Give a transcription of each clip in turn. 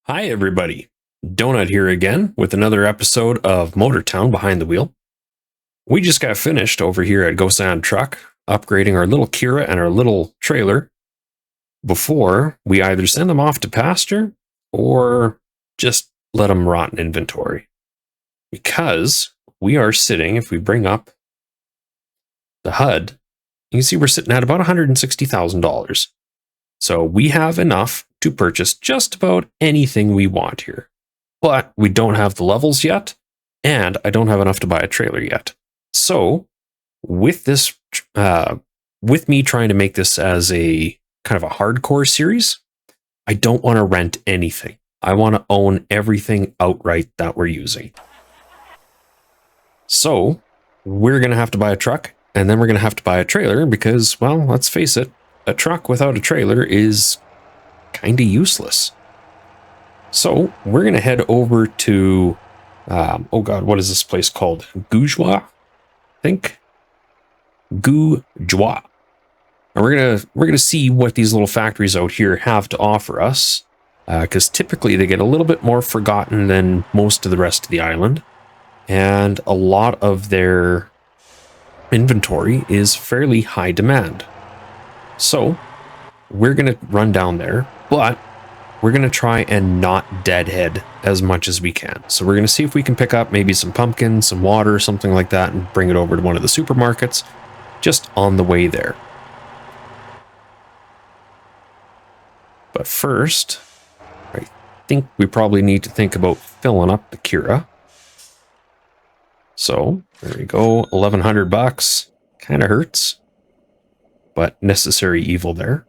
Hi, everybody. Donut here again with another episode of Motortown Behind the Wheel. We just got finished over here at Gosan Truck upgrading our little Kira and our little trailer before we either send them off to pasture or just let them rot in inventory. Because we are sitting, if we bring up the HUD, you can see we're sitting at about $160,000. So we have enough to purchase just about anything we want here. But we don't have the levels yet, and I don't have enough to buy a trailer yet. So with this, with me trying to make this as a kind of a hardcore series, I don't want to rent anything. I want to own everything outright that we're using. So we're going to have to buy a truck, and then we're going to have to buy a trailer because, well, let's face it, a truck without a trailer is kind of useless. So we're going to head over to, oh God, what is this place called? Goujois, I think. Goujois. And we're gonna see what these little factories out here have to offer us, because typically they get a little bit more forgotten than most of the rest of the island, and a lot of their inventory is fairly high demand. So we're gonna run down there, but we're going to try and not deadhead as much as we can. So we're going to see if we can pick up maybe some pumpkins, some water, something like that, and bring it over to one of the supermarkets just on the way there. But first, I think we probably need to think about filling up the Kira. So there we go, 1,100 bucks. Kind of hurts, but necessary evil there.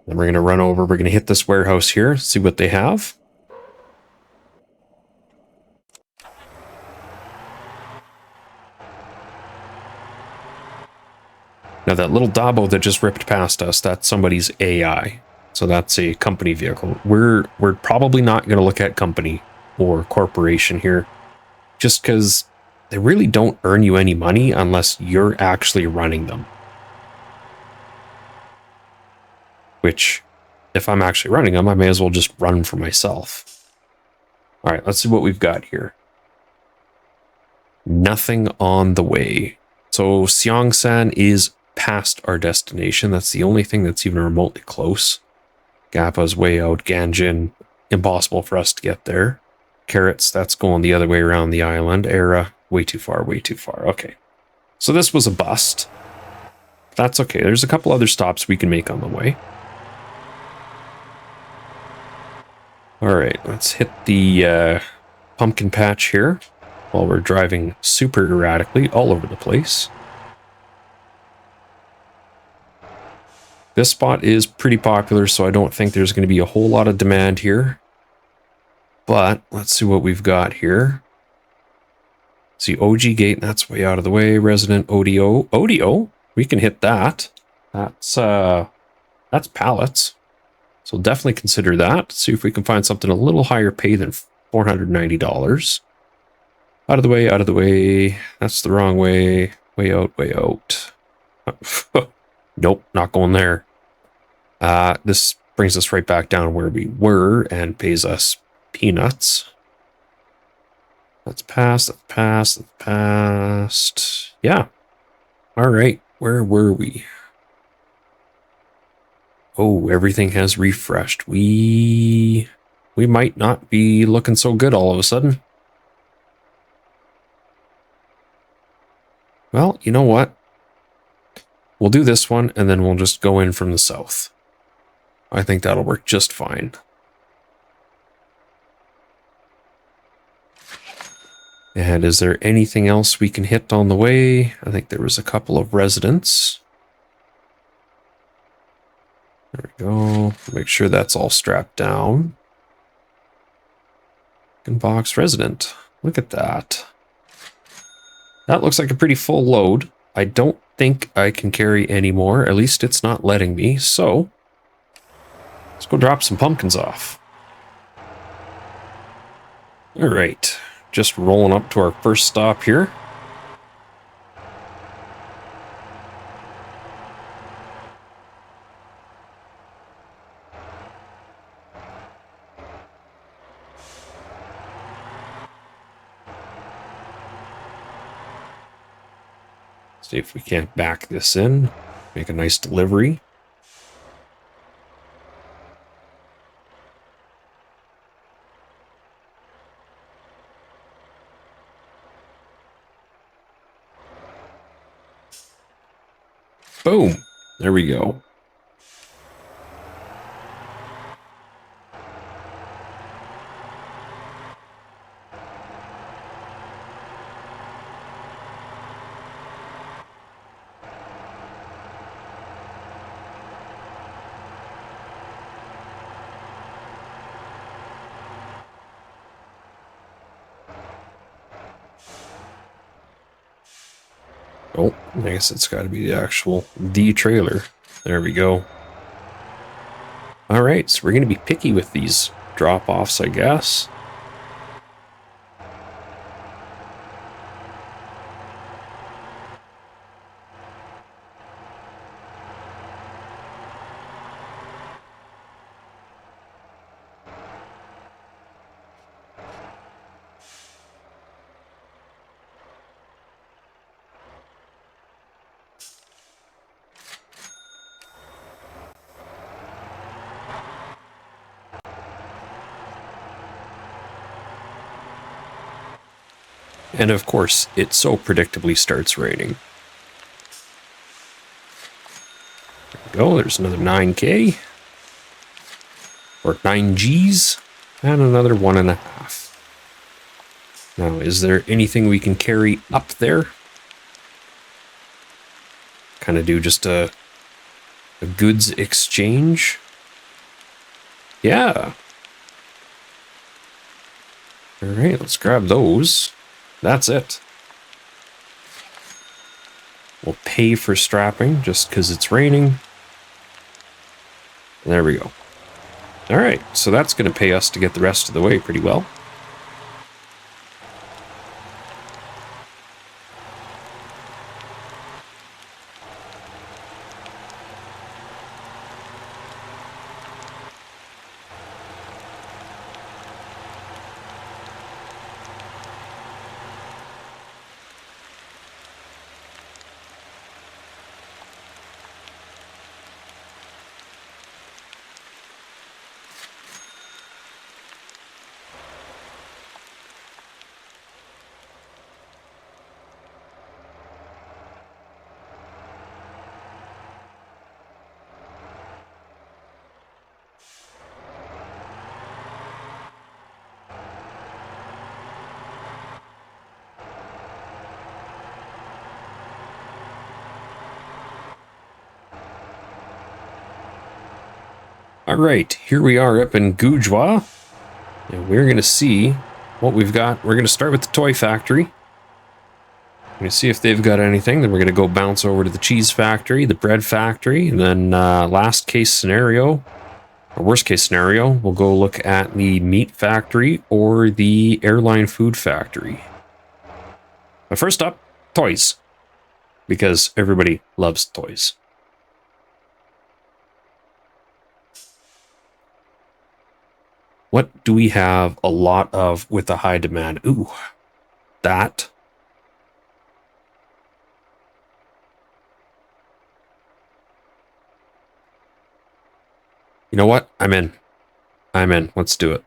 Then we're going to run over, we're going to hit this warehouse here, see what they have. Now that little Dabo that just ripped past us, that's somebody's AI. So that's a company vehicle. We're probably not going to look at company or corporation here, just because they really don't earn you any money unless you're actually running them. Which, if I'm actually running them, I may as well just run for myself. All right, let's see what we've got here. Nothing on the way. So Seongsan is past our destination. That's the only thing that's even remotely close. Gapa's way out. Ganjin, impossible for us to get there. Carrots, that's going the other way around the island. Era, way too far, way too far. Okay. So this was a bust. That's okay. There's a couple other stops we can make on the way. All right, let's hit the pumpkin patch here while we're driving super erratically all over the place. This spot is pretty popular, so I don't think there's going to be a whole lot of demand here. But let's see what we've got here. See, OG gate, that's way out of the way. Resident ODO. ODO? We can hit that. That's pallets. So definitely consider that. See if we can find something a little higher pay than $490. Out of the way, out of the way. That's the wrong way. Way out, way out. Nope, not going there. This brings us right back down where we were and pays us peanuts. That's past, that's past, that's past. Yeah. All right, where were we? Oh, everything has refreshed. We might not be looking so good all of a sudden. Well, you know what? We'll do this one, and then we'll just go in from the south. I think that'll work just fine. And is there anything else we can hit on the way? I think there was a couple of residents. There we go. Make sure that's all strapped down. Box resident. Look at that. That looks like a pretty full load. I don't think I can carry any more. At least it's not letting me. So let's go drop some pumpkins off. All right. Just rolling up to our first stop here. See if we can't back this in. Make a nice delivery. Boom. There we go. Oh, I guess it's got to be the trailer. There we go. All right, so we're going to be picky with these drop-offs, I guess. And of course, it so predictably starts raining. There we go, there's another 9K. Or 9Gs. And another 1.5. Now, is there anything we can carry up there? Kind of do just a goods exchange? Yeah. All right, let's grab those. That's it. We'll pay for strapping just because it's raining. There we go. All right, so that's going to pay us to get the rest of the way pretty well. All right, here we are up in Gujwa, and we're going to see what we've got. We're going to start with the toy factory. We're going to see if they've got anything. Then we're going to go bounce over to the cheese factory, the bread factory, and then last case scenario, or worst case scenario, we'll go look at the meat factory or the airline food factory. But first up, toys, because everybody loves toys. What do we have a lot of with a high demand? Ooh, that. You know what? I'm in. I'm in. Let's do it.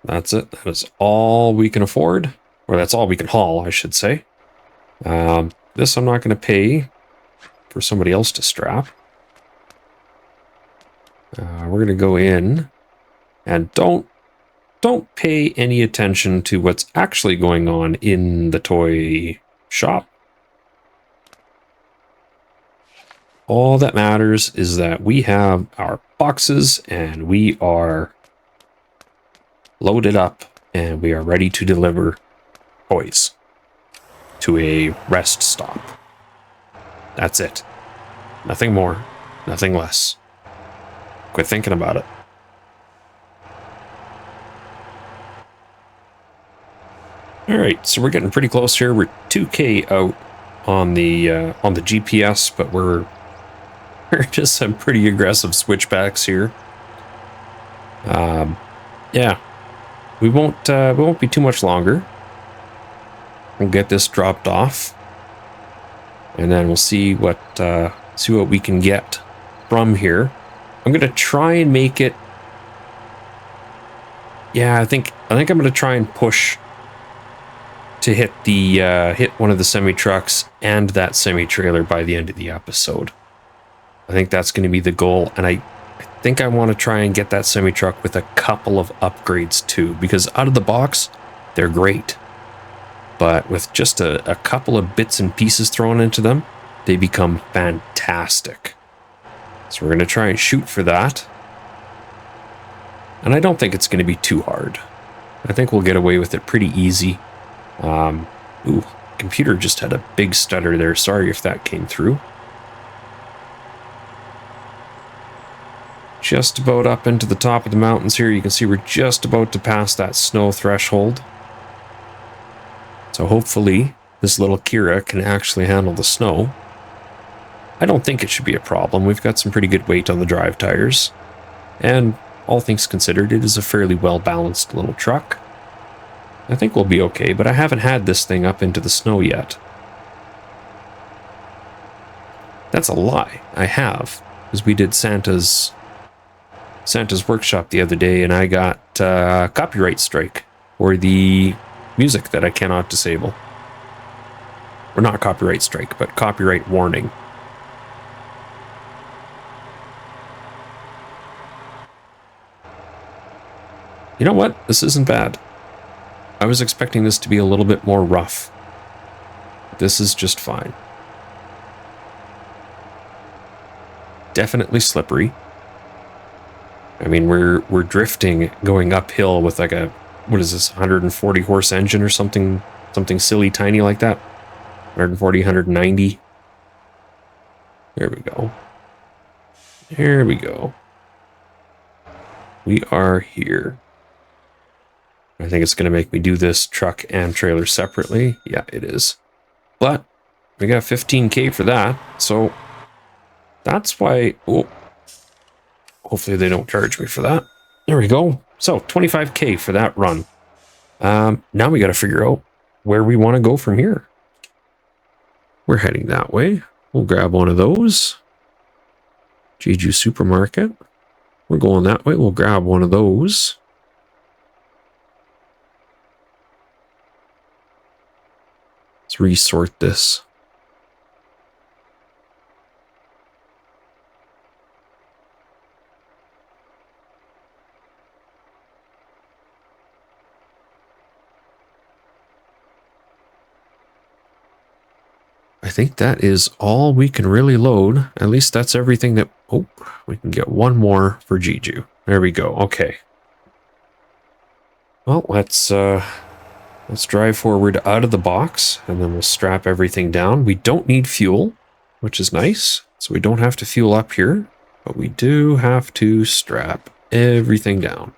That's it. That is all we can afford. Or that's all we can haul, I should say. This I'm not going to pay for somebody else to strap. We're going to go in and don't pay any attention to what's actually going on in the toy shop. All that matters is that we have our boxes and we are loaded up and we are ready to deliver toys to a rest stop. That's it. Nothing more, nothing less. Quit thinking about it. All right, so we're getting pretty close here. We're 2K out on the GPS, but we're just some pretty aggressive switchbacks here. Yeah, we won't be too much longer. We'll get this dropped off, and then we'll see what we can get from here. I'm gonna try and make it. Yeah, I think I'm gonna try and push to hit one of the semi trucks and that semi trailer by the end of the episode. I think that's going to be the goal, and I think I want to try and get that semi truck with a couple of upgrades too, because out of the box they're great, but with just a couple of bits and pieces thrown into them, they become fantastic. So we're going to try and shoot for that, and I don't think it's going to be too hard. I think we'll get away with it pretty easy. Ooh, computer just had a big stutter there. Sorry if that came through. Just about up into the top of the mountains here. You can see we're just about to pass that snow threshold. So hopefully this little Kira can actually handle the snow. I don't think it should be a problem. We've got some pretty good weight on the drive tires. And all things considered, it is a fairly well-balanced little truck. I think we'll be okay, but I haven't had this thing up into the snow yet. That's a lie. I have, because we did Santa's workshop the other day, and I got copyright strike for the music that I cannot disable. Or not copyright strike, but copyright warning. You know what? This isn't bad. I was expecting this to be a little bit more rough. This is just fine. Definitely slippery. I mean, we're drifting going uphill with like a, what is this, 140 horse engine or something silly tiny like that. 140, 190. There we go. There we go. We are here. I think it's going to make me do this truck and trailer separately. Yeah, it is. But we got 15K for that. So that's why... Oh, hopefully they don't charge me for that. There we go. So 25K for that run. Now we got to figure out where we want to go from here. We're heading that way. We'll grab one of those. Jeju Supermarket. We're going that way. We'll grab one of those. Let's resort this. I think that is all we can really load. At least that's everything that... Oh, we can get one more for Jeju. There we go. Okay. Well, let's drive forward out of the box, and then we'll strap everything down. We don't need fuel, which is nice. So we don't have to fuel up here, but we do have to strap everything down.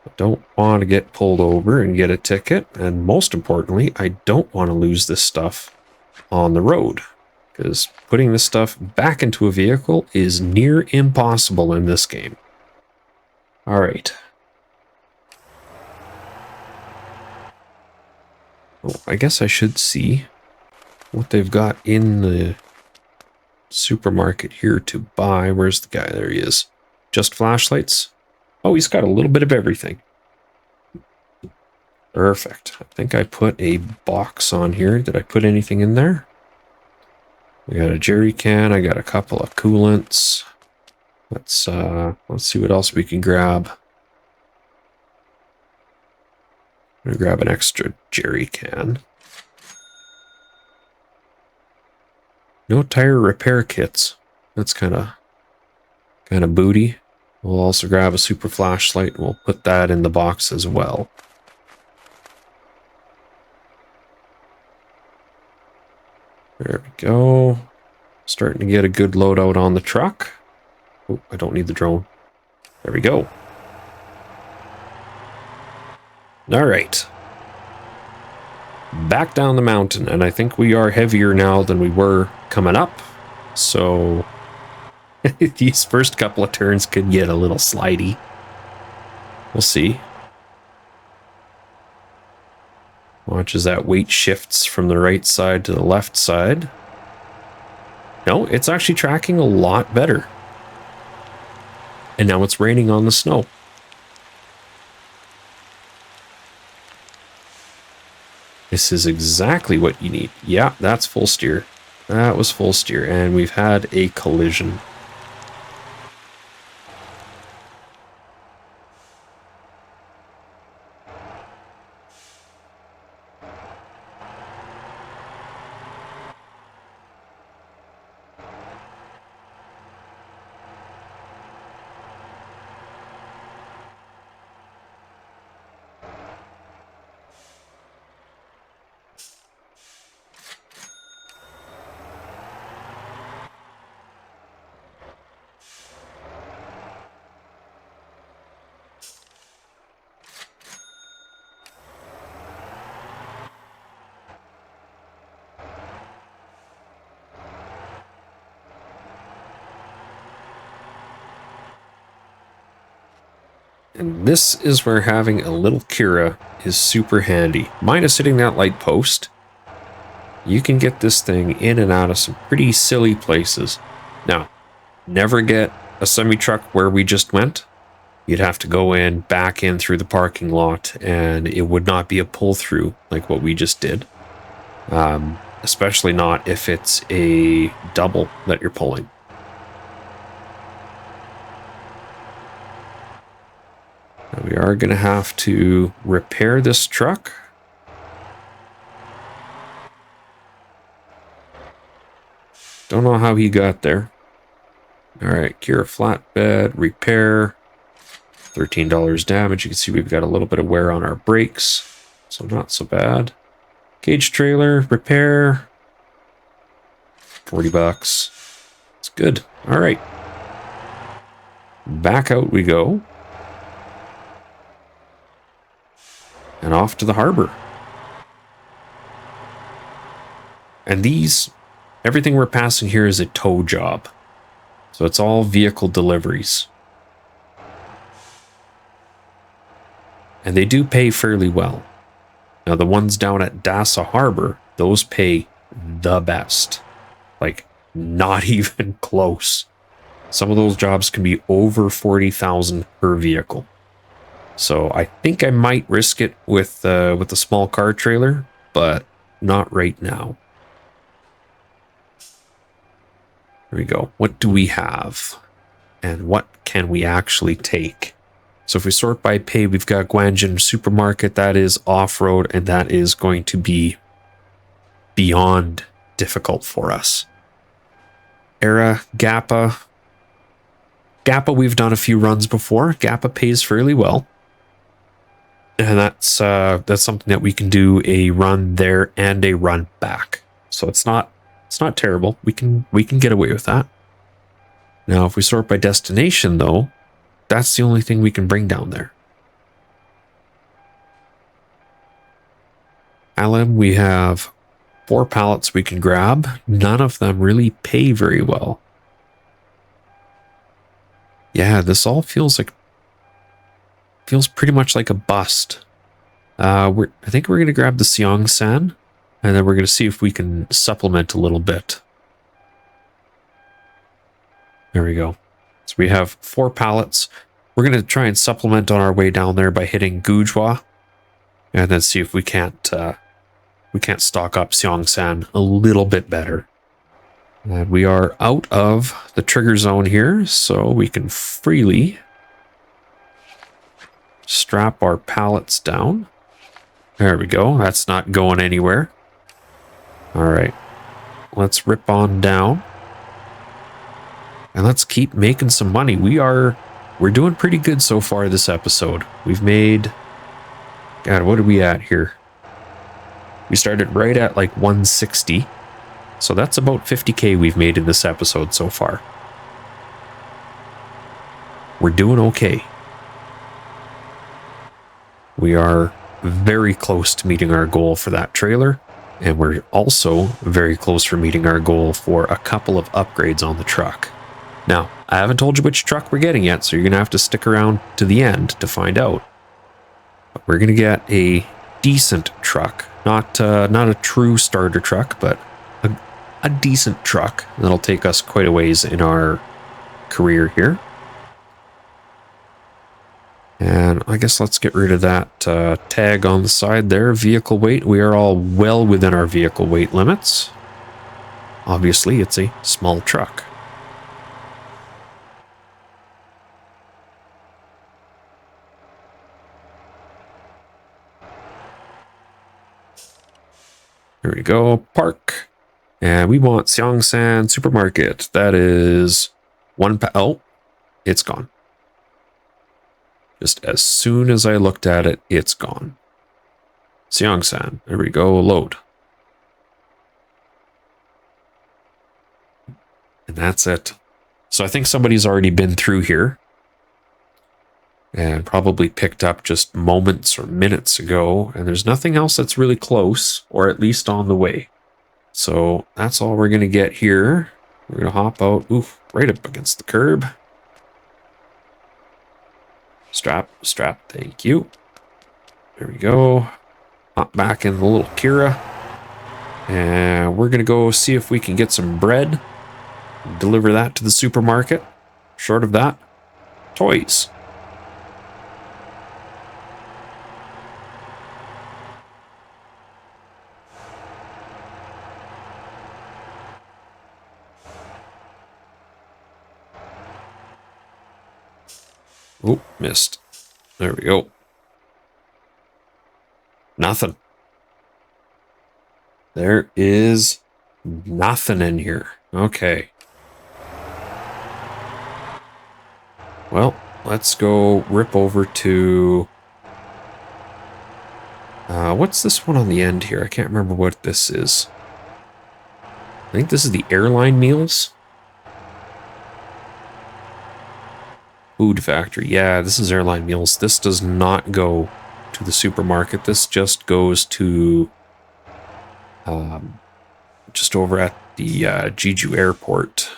I don't want to get pulled over and get a ticket. And most importantly, I don't want to lose this stuff on the road, because putting this stuff back into a vehicle is near impossible in this game. All right. Oh, I guess I should see what they've got in the supermarket here to buy. Where's the guy? There he is. Just flashlights? Oh, he's got a little bit of everything. Perfect. I think I put a box on here. Did I put anything in there? I got a jerry can. I got a couple of coolants. Let's see what else we can grab. I'm gonna grab an extra jerry can. No tire repair kits. That's kind of booty. We'll also grab a super flashlight and we'll put that in the box as well. There we go. Starting to get a good loadout on the truck. Oh, I don't need the drone. There we go. All right. Back down the mountain, and I think we are heavier now than we were coming up. So these first couple of turns could get a little slidey. We'll see. Watch as that weight shifts from the right side to the left side. No, it's actually tracking a lot better. And now it's raining on the snow. This is exactly what you need. Yeah, that's full steer. That was full steer, and we've had a collision. And this is where having a little Kira is super handy. Minus hitting that light post, you can get this thing in and out of some pretty silly places. Now, never get a semi-truck where we just went. You'd have to go in, back in through the parking lot, and it would not be a pull-through like what we just did. Especially not if it's a double that you're pulling. Now we are going to have to repair this truck. Don't know how he got there. All right, Kira Flatbed, repair. $13 damage. You can see we've got a little bit of wear on our brakes, so not so bad. Cage trailer, repair. 40 bucks. It's good. All right. Back out we go. And off to the harbor. And everything we're passing here is a tow job. So it's all vehicle deliveries. And they do pay fairly well. Now the ones down at Dassa Harbor, those pay the best. Like, not even close. Some of those jobs can be over 40,000 per vehicle. So I think I might risk it with the small car trailer, but not right now. There we go. What do we have? And what can we actually take? So if we sort by pay, we've got Guanjin Supermarket. That is off-road, and that is going to be beyond difficult for us. Era, Gappa. Gappa, we've done a few runs before. Gappa pays fairly well. And that's something that we can do a run there and a run back. So it's not terrible. We can get away with that. Now, if we sort by destination, though, that's the only thing we can bring down there. Alum, we have 4 pallets we can grab. None of them really pay very well. Yeah, this all feels pretty much like a bust. I think we're going to grab the Seong San, and then we're going to see if we can supplement a little bit. There we go. So we have 4 pallets. We're going to try and supplement on our way down there by hitting Gujwa, and then see if we can't stock up Seongsan a little bit better. And we are out of the trigger zone here, so we can freely strap our pallets down. There we go. That's not going anywhere. All right. Let's rip on down. And let's keep making some money. We're doing pretty good so far this episode. We've made... God, what are we at here? We started right at like 160. So that's about 50K we've made in this episode so far. We're doing okay. We are very close to meeting our goal for that trailer. And we're also very close for meeting our goal for a couple of upgrades on the truck. Now, I haven't told you which truck we're getting yet, so you're going to have to stick around to the end to find out. But we're going to get a decent truck. Not not a true starter truck, but a decent truck that'll take us quite a ways in our career here. And I guess let's get rid of that tag on the side there. Vehicle weight. We are all well within our vehicle weight limits. Obviously, it's a small truck. There we go. Park. And we want Seongsan Supermarket. That is oh, it's gone. Just as soon as I looked at it, it's gone. Seongsan. There we go. Load. And that's it. So I think somebody's already been through here and probably picked up just moments or minutes ago. And there's nothing else that's really close, or at least on the way. So that's all we're going to get here. We're going to hop out, oof, right up against the curb. Strap, thank you. There we go. Hop back in the little Kira. And we're going to go see if we can get some bread. Deliver that to the supermarket. Short of that, toys. Oh, missed. There we go. Nothing. There is nothing in here. Okay. Well, let's go rip over to... what's this one on the end here? I can't remember what this is. I think this is the airline meals. Food factory. Yeah, this is airline meals. This does not go to the supermarket. This just goes to just over at the Jeju airport.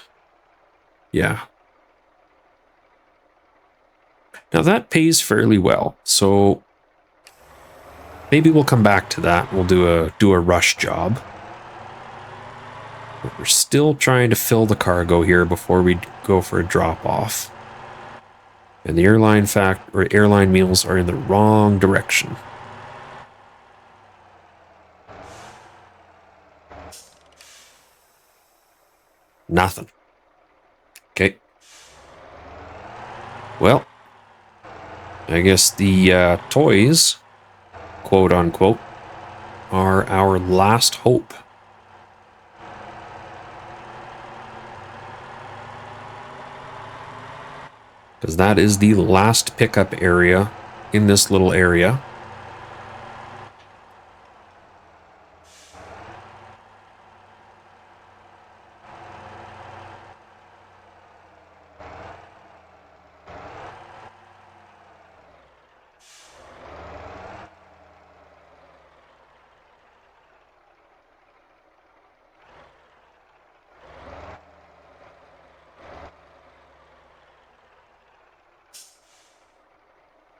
Yeah. Now that pays fairly well, so maybe we'll come back to that. We'll do a rush job. But we're still trying to fill the cargo here before we go for a drop off. And the airline meals are in the wrong direction. Nothing. Okay. Well, I guess the toys, quote unquote, are our last hope. Because that is the last pickup area in this little area.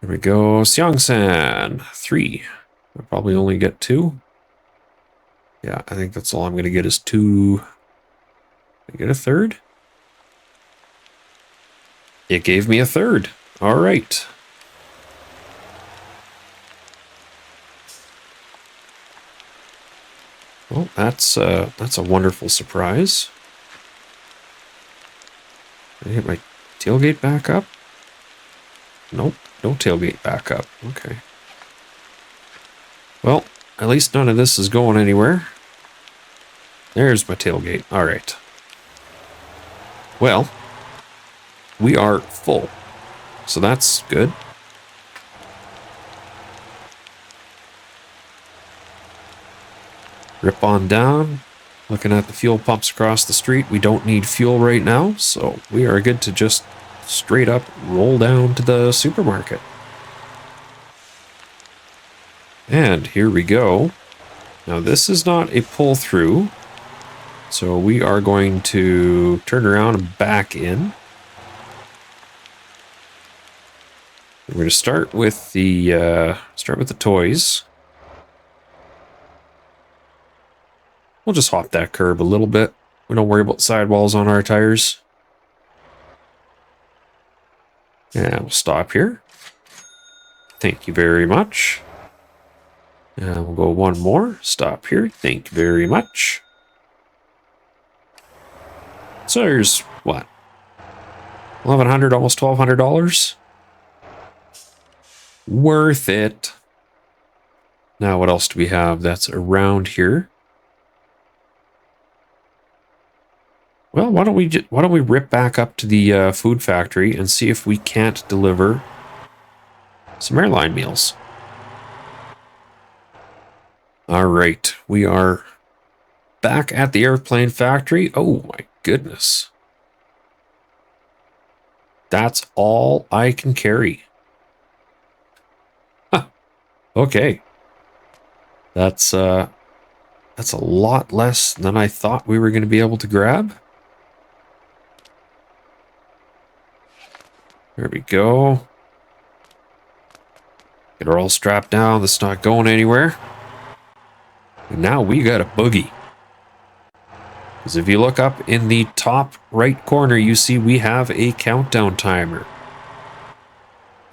There we go. Seongsan 3. I'll probably only get 2. Yeah, I think that's all I'm going to get is 2. I get a third? It gave me a third. All right. Well, that's a wonderful surprise. Did I hit my tailgate back up? Nope, no tailgate back up. Okay. Well, at least none of this is going anywhere. There's my tailgate. All right. Well, we are full, so that's good. Rip on down. Looking at the fuel pumps across the street, we don't need fuel right now, so we are good to just straight up roll down to the supermarket. And here we go. Now this is not a pull through, so we are going to turn around and back in. We're going to start with the toys. We'll just hop that curb a little bit. We don't worry about sidewalls on our tires. And we'll stop here. Thank you very much. And we'll go one more. Stop here. Thank you very much. So there's what? $1,100, almost $1,200. Worth it. Now what else do we have that's around here? Well, why don't we rip back up to the food factory and see if we can't deliver some airline meals. All right, we are back at the airplane factory. Oh my goodness. That's all I can carry. Huh. Okay. That's a lot less than I thought we were going to be able to grab. There we go. Get her all strapped down. That's not going anywhere. And now we got a boogie. Because if you look up in the top right corner, you see we have a countdown timer.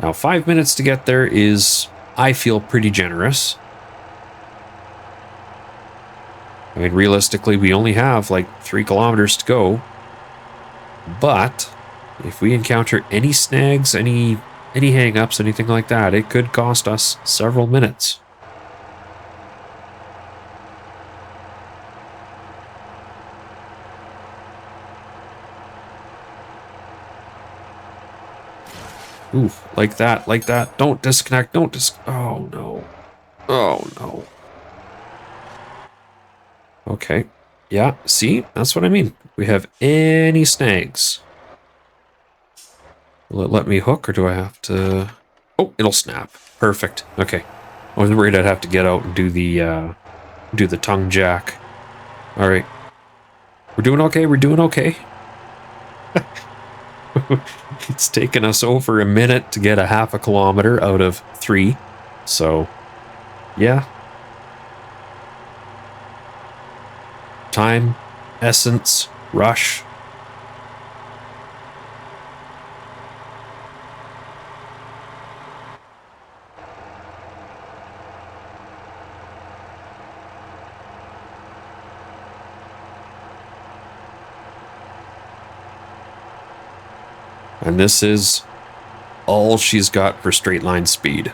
Now 5 minutes to get there is, I feel, pretty generous. I mean, realistically, we only have like 3 kilometers to go. But if we encounter any snags, any hang-ups, anything like that, it could cost us several minutes. Oof, like that, like that. Don't disconnect, oh no. Oh no. Okay. Yeah, see? That's what I mean. We have any snags. Will it let me hook, or do I have to... Oh, it'll snap. Perfect. Okay. I was worried I'd have to get out and do the tongue jack. All right. We're doing okay, we're doing okay. It's taken us over a minute to get a half a kilometer out of 3. So, yeah. Time, essence, rush. And this is all she's got for straight line speed.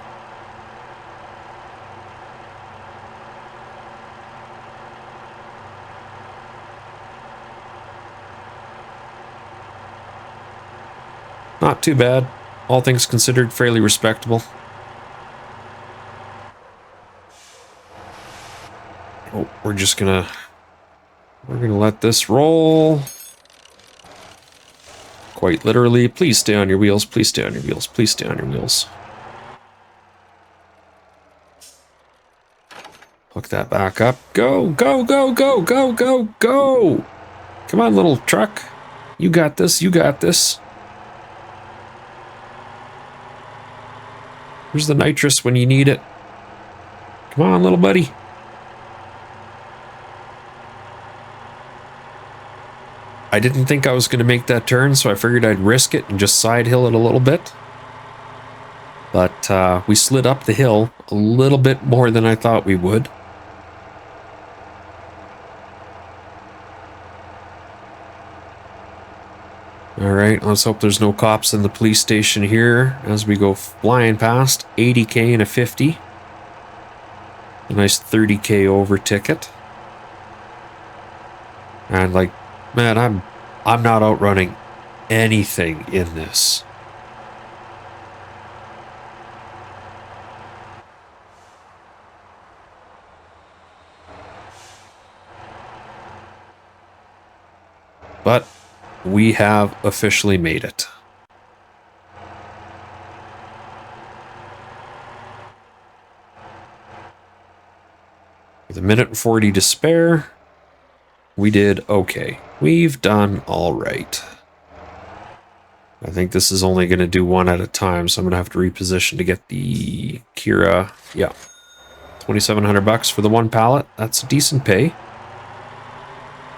Not too bad. All things considered, fairly respectable. Oh, we're gonna let this roll. Quite literally. Please stay on your wheels, please stay on your wheels, please stay on your wheels. Hook that back up. Go, go, go, go, go, go, go! Come on, little truck. You got this, you got this. Where's the nitrous when you need it? Come on, little buddy. I didn't think I was going to make that turn, so I figured I'd risk it and just side hill it a little bit. But we slid up the hill a little bit more than I thought we would. Alright, let's hope there's no cops in the police station here as we go flying past. 80k and a 50. A nice 30k over ticket. And like, man, I'm not outrunning anything in this. But we have officially made it. With 1 minute and 40 to spare, we did okay. We've done all right. I think this is only going to do one at a time, so I'm going to have to reposition to get the Kira. Yeah, $2,700 for the one pallet. That's a decent pay.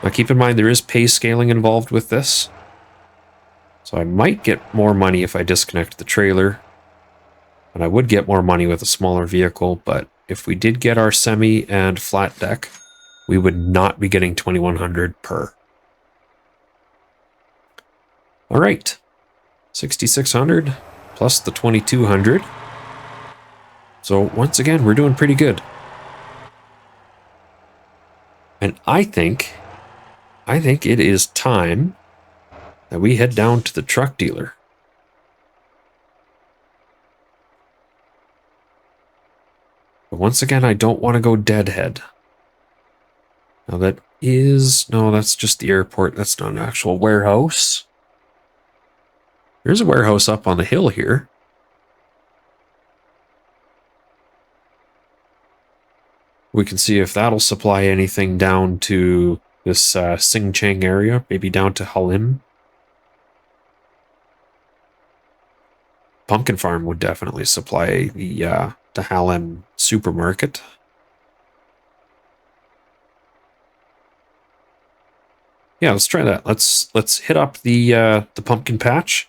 Now keep in mind there is pay scaling involved with this. So I might get more money if I disconnect the trailer. And I would get more money with a smaller vehicle, but if we did get our semi and flat deck, we would not be getting 2,100 per. All right, 6,600 plus the 2,200. So once again, we're doing pretty good. And I think it is time that we head down to the truck dealer. But once again, I don't want to go deadhead. Now no, that's just the airport. That's not an actual warehouse. There's a warehouse up on the hill here. We can see if that'll supply anything down to this Sing Chang area, maybe down to Halim. Pumpkin Farm would definitely supply the Halim supermarket. Yeah, let's try that. Let's hit up the pumpkin patch,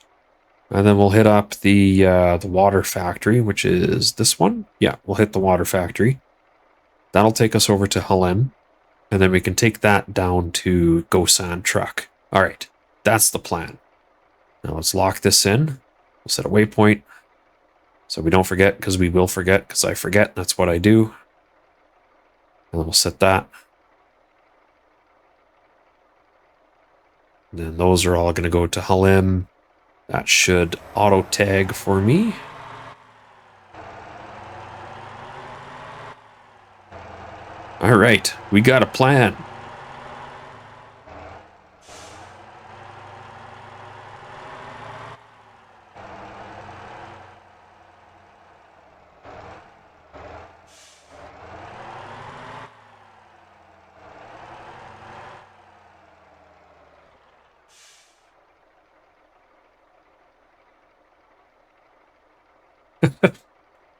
and then we'll hit up the water factory, which is this one. Yeah, we'll hit the water factory. That'll take us over to Halim, and then we can take that down to Gosan Truck. All right, that's the plan. Now let's lock this in. We'll set a waypoint so we don't forget, because we will forget, because I forget. That's what I do. And then we'll set that. And then those are all going to go to Halim. That should auto tag for me. All right, we got a plan.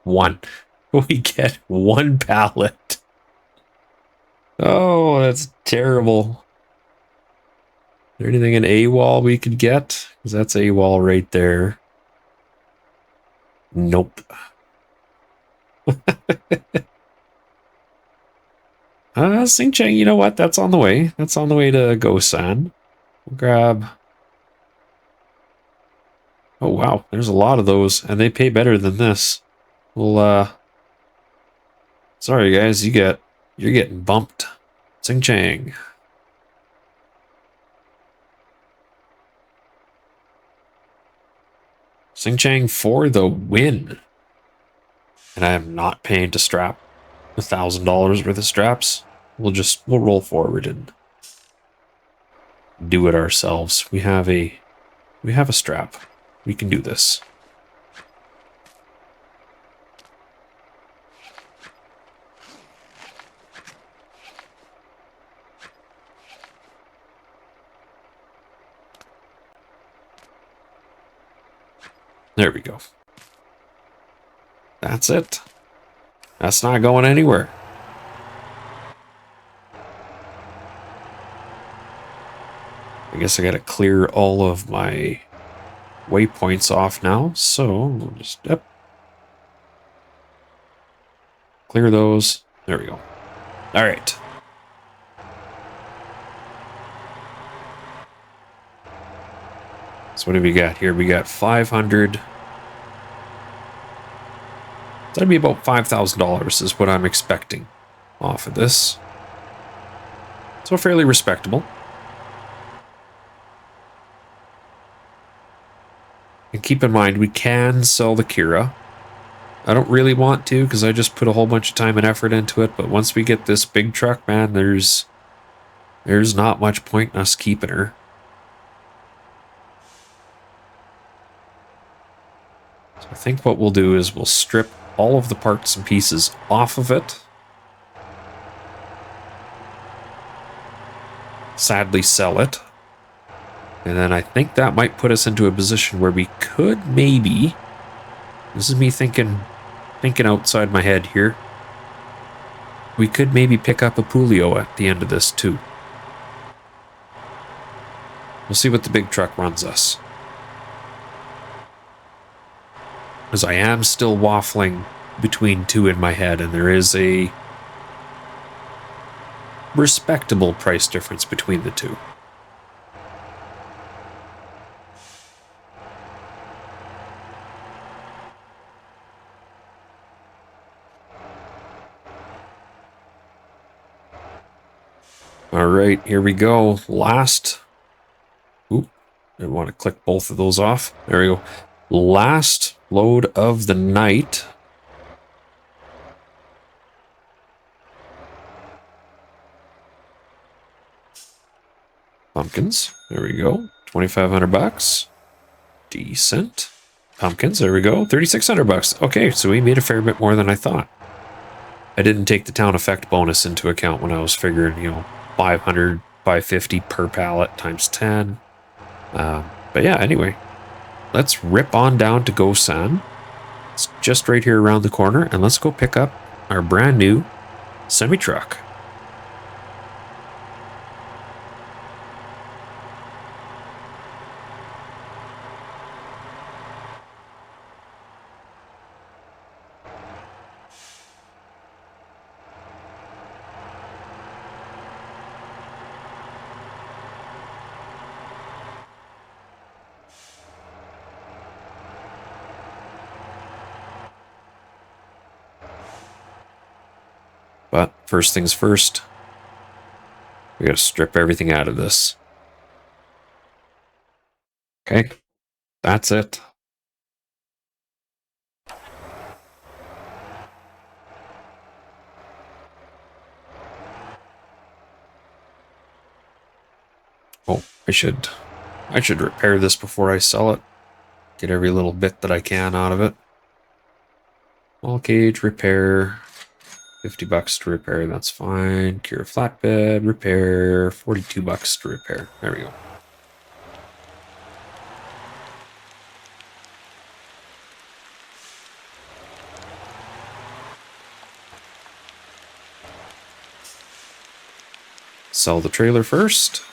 One. We get one pallet. Oh, that's terrible. Is there anything in AWOL we could get? Because that's AWOL right there. Nope. Sing Chang, you know what? That's on the way. That's on the way to Gosan. We'll grab... Oh, wow. There's a lot of those, and they pay better than this. Well, sorry, guys. You're getting bumped. Sing Chang. Sing Chang for the win. And I am not paying to strap $1,000 worth of straps. We'll roll forward and do it ourselves. We have a strap. We can do this. There we go. That's it. That's not going anywhere. I guess I gotta clear all of my waypoints off now, so we'll just clear those. There we go. All right. So what do we got here? We got 500. That'd be about $5,000 is what I'm expecting off of this. So fairly respectable. And keep in mind, we can sell the Kira. I don't really want to, because I just put a whole bunch of time and effort into it, but once we get this big truck, man, there's not much point in us keeping her. So I think what we'll do is we'll strip all of the parts and pieces off of it. Sadly sell it. And then I think that might put us into a position where we could maybe, this is me thinking outside my head here, we could maybe pick up a Pulio at the end of this too. We'll see what the big truck runs us. Because I am still waffling between two in my head, and there is a respectable price difference between the two. All right, here we go. Last. Oop, I want to click both of those off. There we go. Last load of the night. Pumpkins. There we go. 2,500 bucks. Decent. Pumpkins. There we go. 3,600 bucks. Okay, so we made a fair bit more than I thought. I didn't take the town effect bonus into account when I was figuring, 500, 550 per pallet times 10. But yeah, anyway, let's rip on down to Gosan. It's just right here around the corner, and let's go pick up our brand new semi-truck. But first things first, we gotta strip everything out of this. Okay, that's it. Oh, I should repair this before I sell it. Get every little bit that I can out of it. Small cage repair. 50 bucks to repair, that's fine. Kira Flatbed, repair, 42 bucks to repair. There we go. Sell the trailer first,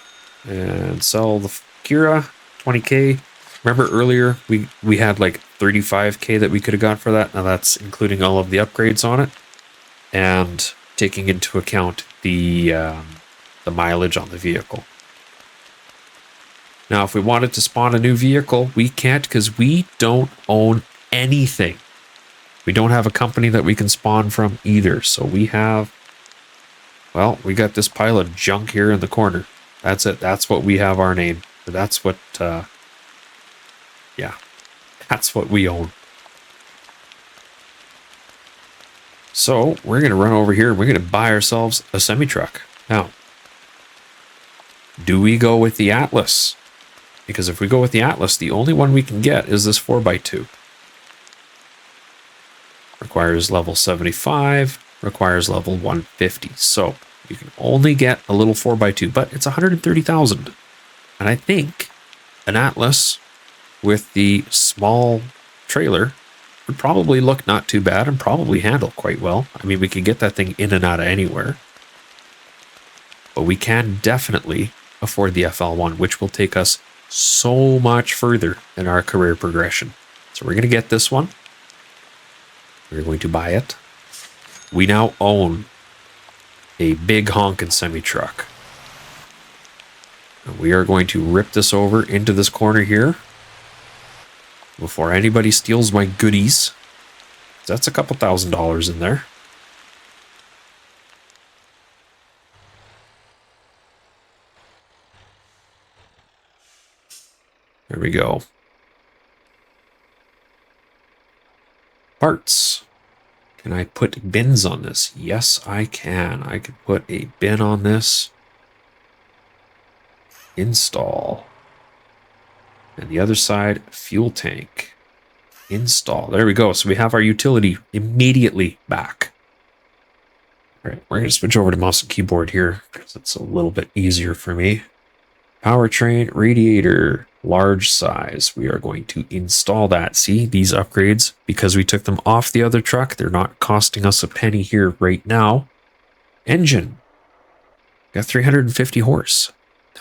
and sell the Kira, 20k. Remember earlier, we had like 35k that we could have got for that. Now that's including all of the upgrades on it. And taking into account the mileage on the vehicle. Now, if we wanted to spawn a new vehicle, we can't because we don't own anything. We don't have a company that we can spawn from either. So we have, well, we got this pile of junk here in the corner. That's it. That's what we have our name. That's what, yeah, that's what we own. So we're going to run over here and we're going to buy ourselves a semi-truck. Now, do we go with the Atlas? Because if we go with the Atlas, the only one we can get is this 4x2. Requires level 75, requires level 150. So you can only get a little 4x2, but it's 130,000. And I think an Atlas with the small trailer would probably look not too bad and probably handle quite well. I mean, we could get that thing in and out of anywhere. But we can definitely afford the FL1, which will take us so much further in our career progression. So we're going to get this one. We're going to buy it. We now own a big honkin' semi-truck. And we are going to rip this over into this corner here before anybody steals my goodies. That's a couple $1,000s in there. There we go. Parts. Can I put bins on this? Yes, I can. I can put a bin on this. Install. And the other side, fuel tank. Install. There we go. So we have our utility immediately back. All right, we're going to switch over to mouse and keyboard here because it's a little bit easier for me. Powertrain, radiator, large size. We are going to install that. See, these upgrades, because we took them off the other truck, they're not costing us a penny here right now. Engine. Got 350 horse.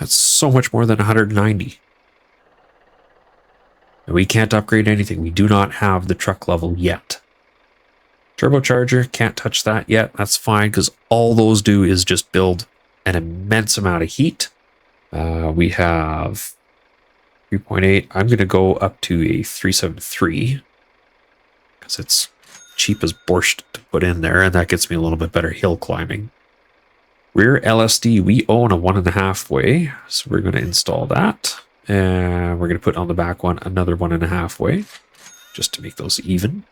That's so much more than 190. And we can't upgrade anything. We do not have the truck level yet. Turbocharger, can't touch that yet. That's fine, because all those do is just build an immense amount of heat. We have 3.8. I'm going to go up to a 373 because it's cheap as borscht to put in there, and that gets me a little bit better hill climbing. Rear LSD, we own a 1.5 way, so we're going to install that. And we're going to put on the back one another 1.5 way, just to make those even.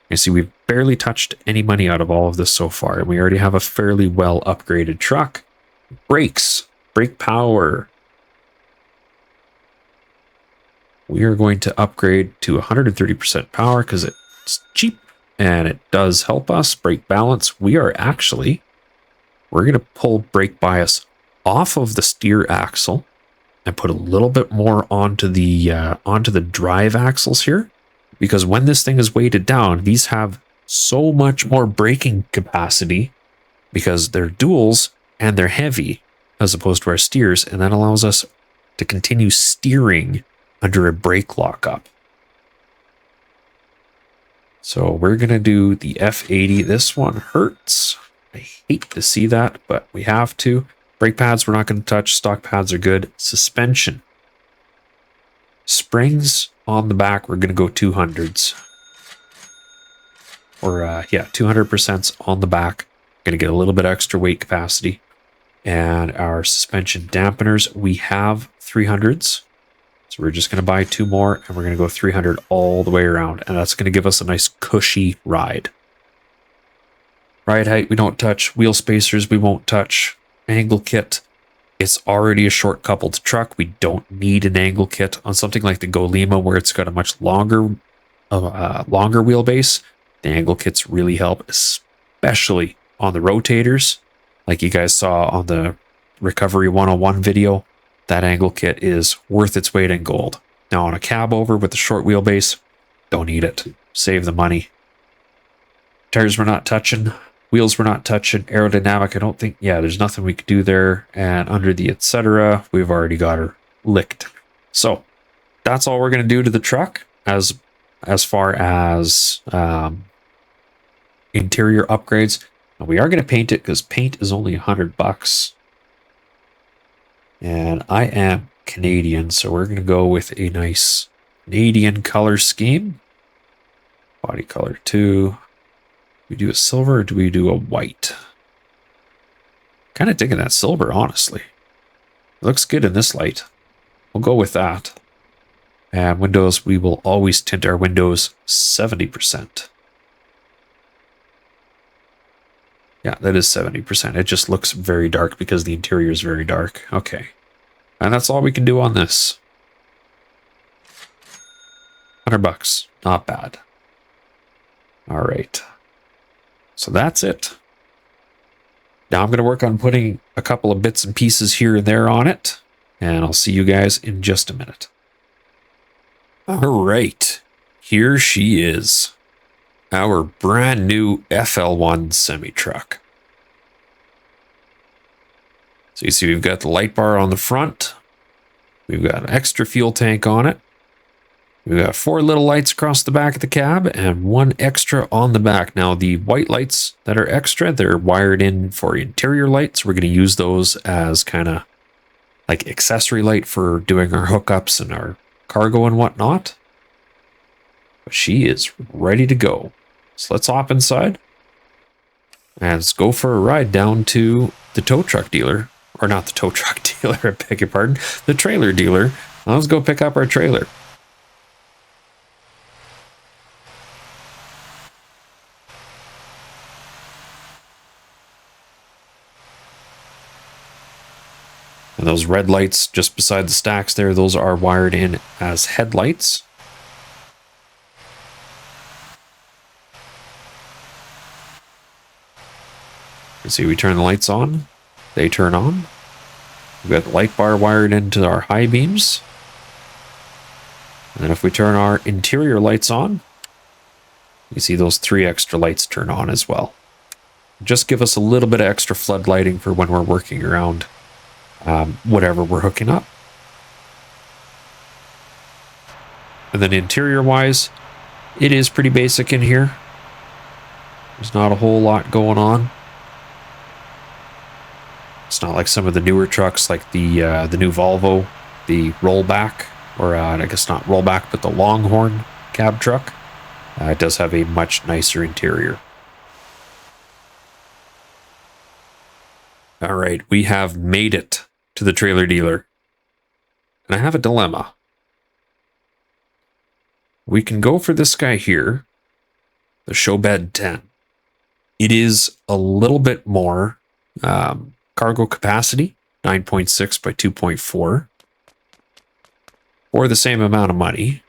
You see, we've barely touched any money out of all of this so far, and we already have a fairly well upgraded truck. Brakes, brake power. We are going to upgrade to 130% power because it's cheap and it does help us. Brake balance, we're going to pull brake bias off of the steer axle and put a little bit more onto the drive axles here. Because when this thing is weighted down, these have so much more braking capacity because they're duals and they're heavy as opposed to our steers. And that allows us to continue steering under a brake lockup. So we're going to do the F80. This one hurts. I hate to see that, but we have to. Brake pads we're not going to touch. Stock pads are good. Suspension. Springs on the back, we're going to go 200s. Or, 200% on the back. Going to get a little bit extra weight capacity. And our suspension dampeners, we have 300s. So we're just going to buy 2 more, and we're going to go 300 all the way around. And that's going to give us a nice cushy ride. Ride height, we don't touch. Wheel spacers, we won't touch. Angle kit. It's already a short coupled truck. We don't need an angle kit on something like the Golema where it's got a much longer wheelbase. The angle kits really help, especially on the rotators. Like you guys saw on the Recovery 101 video, that angle kit is worth its weight in gold. Now on a cab over with the short wheelbase, don't need it. Save the money. Tires we're not touching. Wheels we're not touching. Aerodynamic, I don't think, there's nothing we could do there. And under the etc., we've already got her licked. So that's all we're going to do to the truck as far as interior upgrades. And we are going to paint it because paint is only $100. And I am Canadian, so we're going to go with a nice Canadian color scheme. Body color 2. We do a silver or do we do a white? Kind of digging that silver, honestly. It looks good in this light. We'll go with that. And windows, we will always tint our windows 70%. Yeah, that is 70%. It just looks very dark because the interior is very dark. Okay. And that's all we can do on this. $100. Not bad. All right. So that's it. Now I'm going to work on putting a couple of bits and pieces here and there on it. And I'll see you guys in just a minute. All right. Here she is. Our brand new FL1 semi-truck. So you see we've got the light bar on the front. We've got an extra fuel tank on it. We've got 4 little lights across the back of the cab and 1 extra on the back. Now the white lights that are extra, they're wired in for interior lights. We're going to use those as kind of like accessory light for doing our hookups and our cargo and whatnot. But she is ready to go. So let's hop inside and let's go for a ride down to the tow truck dealer. Or not the tow truck dealer, I beg your pardon. The trailer dealer. Now let's go pick up our trailer. And those red lights just beside the stacks there, those are wired in as headlights. You see, we turn the lights on, they turn on. We've got the light bar wired into our high beams. And then if we turn our interior lights on, you see those 3 extra lights turn on as well. Just give us a little bit of extra flood lighting for when we're working around whatever we're hooking up. And then interior wise, it is pretty basic in here. There's not a whole lot going on. It's not like some of the newer trucks, like the new Volvo, the rollback, or I guess not rollback, but the Longhorn cab truck. It does have a much nicer interior. All right, we have made it to the trailer dealer. And I have a dilemma. We can go for this guy here, the Showbed 10. It is a little bit more cargo capacity, 9.6 by 2.4, or the same amount of money,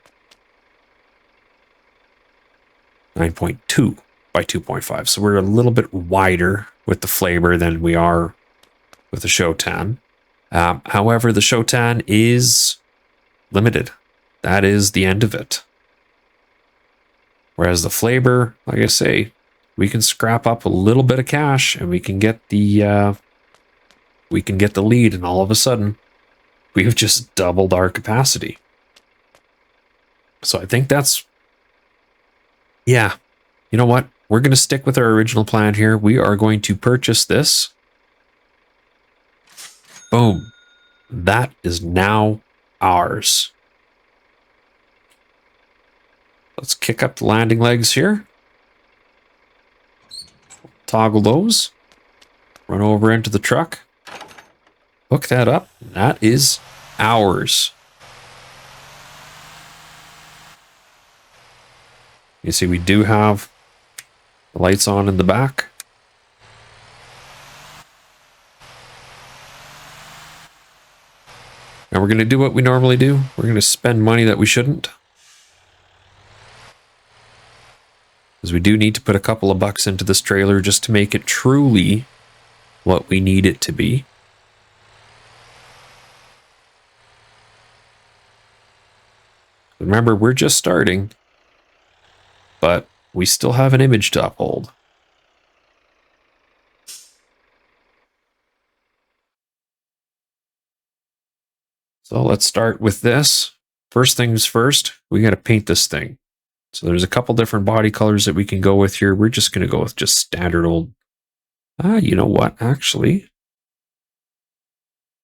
9.2 by 2.5. So we're a little bit wider with the Flamer than we are with the Showtan. However, the Showtan is limited. That is the end of it. Whereas the Flamer, like I say, we can scrap up a little bit of cash and we can get the lead, and all of a sudden we've just doubled our capacity. So I think that's, yeah, you know what? We're going to stick with our original plan here. We are going to purchase this. Boom. That is now ours. Let's kick up the landing legs here. Toggle those. Run over into the truck. Hook that up. That is ours. You see, we do have the lights on in the back. And we're going to do what we normally do. We're going to spend money that we shouldn't. Because we do need to put a couple of bucks into this trailer just to make it truly what we need it to be. Remember, we're just starting, but we still have an image to uphold. So let's start with this. First things first, we got to paint this thing. So there's a couple different body colors that we can go with here. We're just going to go with just standard old. You know what? Actually,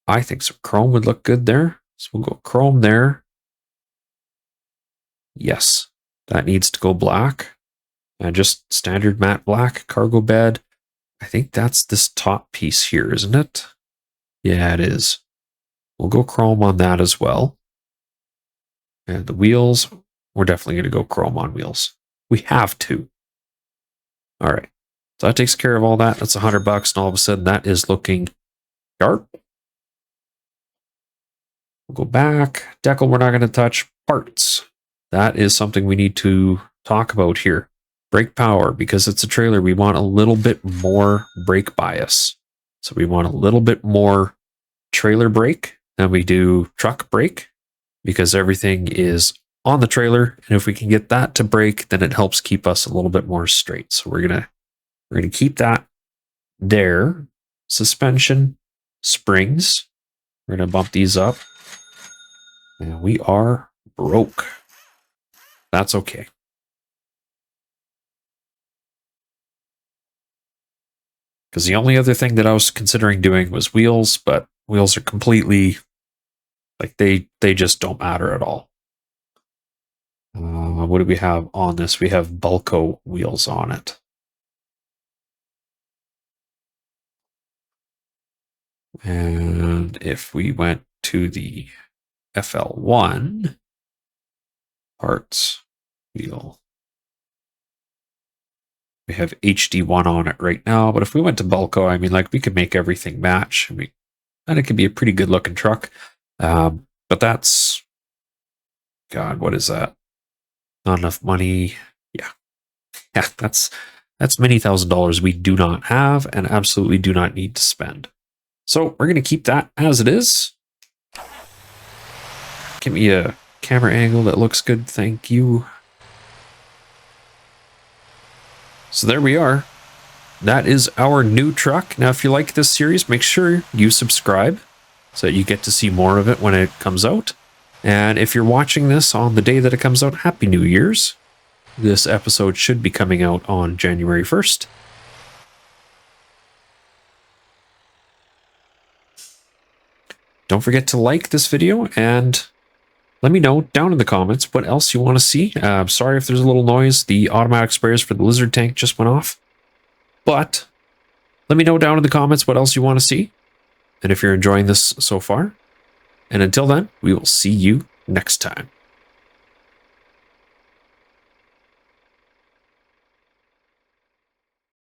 I think some chrome would look good there. So we'll go chrome there. Yes, that needs to go black. And just standard matte black cargo bed. I think that's this top piece here, isn't it? Yeah, it is. We'll go chrome on that as well. And the wheels, we're definitely going to go chrome on wheels. We have to. All right. So that takes care of all that. That's $100, and all of a sudden that is looking sharp. We'll go back. Decal, we're not going to touch. Parts. That is something we need to talk about here. Brake power, because it's a trailer, we want a little bit more brake bias. So we want a little bit more trailer brake than we do truck brake, because everything is on the trailer, and if we can get that to brake, then it helps keep us a little bit more straight. So we're gonna keep that there. Suspension, springs, we're gonna bump these up, and we are broke. That's okay. Because the only other thing that I was considering doing was wheels, but wheels are completely, like, they just don't matter at all. What do we have on this? We have Bulco wheels on it. And if we went to the FL1 parts wheel, we have HD1 on it right now. But if we went to Bulco, I mean, like, we could make everything match. I mean, and it could be a pretty good looking truck. But that's, God, what is that? Not enough money. Yeah, that's many $1,000s we do not have and absolutely do not need to spend. So we're going to keep that as it is. Give me a camera angle that looks good. Thank you. So there we are. That is our new truck. Now, if you like this series, make sure you subscribe. so that you get to see more of it when it comes out. And if you're watching this on the day that it comes out, Happy New Year's. This episode should be coming out on January 1st. Don't forget to like this video and let me know down in the comments what else you want to see. Sorry if there's a little noise. The automatic sprayers for the lizard tank just went off. But let me know down in the comments what else you want to see. And if you're enjoying this so far. And until then, we will see you next time.